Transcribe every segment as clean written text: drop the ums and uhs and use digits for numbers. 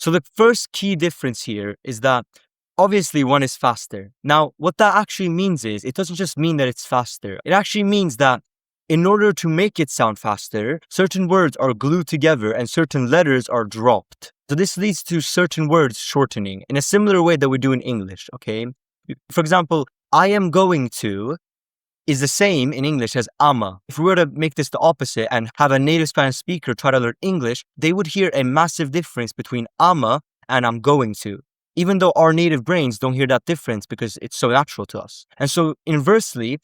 So the first key difference here is that obviously one is faster. Now, what that actually means is it doesn't just mean that it's faster. It actually means that in order to make it sound faster, certain words are glued together and certain letters are dropped. So this leads to certain words shortening in a similar way that we do in English, okay? For example, I am going to is the same in English as ama. If we were to make this the opposite and have a native Spanish speaker try to learn English, they would hear a massive difference between ama and I'm going to, even though our native brains don't hear that difference because it's so natural to us. And so inversely,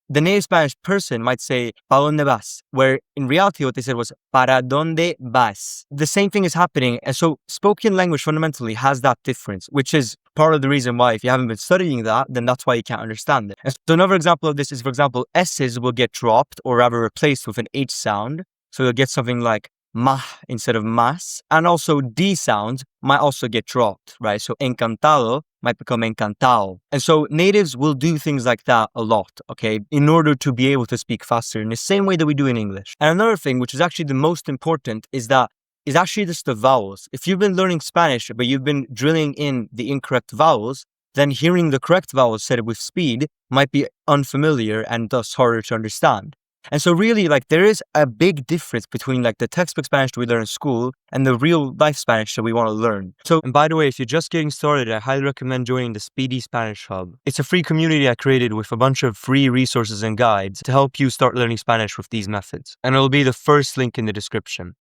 the native Spanish person might say, ¿pa dónde vas? Where in reality, what they said was, ¿para dónde vas? The same thing is happening. And so spoken language fundamentally has that difference, which is part of the reason why if you haven't been studying that, then that's why you can't understand it. And so another example of this is, for example, S's will get dropped or rather replaced with an H sound. So you'll get something like mah instead of mas. And also D sounds might also get dropped, right? So encantado might become encantado. And so natives will do things like that a lot, okay, in order to be able to speak faster in the same way that we do in English. And another thing, which is actually the most important, is actually just the vowels. If you've been learning Spanish, but you've been drilling in the incorrect vowels, then hearing the correct vowels said with speed might be unfamiliar and thus harder to understand. And so really, like, there is a big difference between like the textbook Spanish that we learn in school and the real life Spanish that we want to learn. So, and by the way, if you're just getting started, I highly recommend joining the Speedy Spanish Hub. It's a free community I created with a bunch of free resources and guides to help you start learning Spanish with these methods. And it'll be the first link in the description.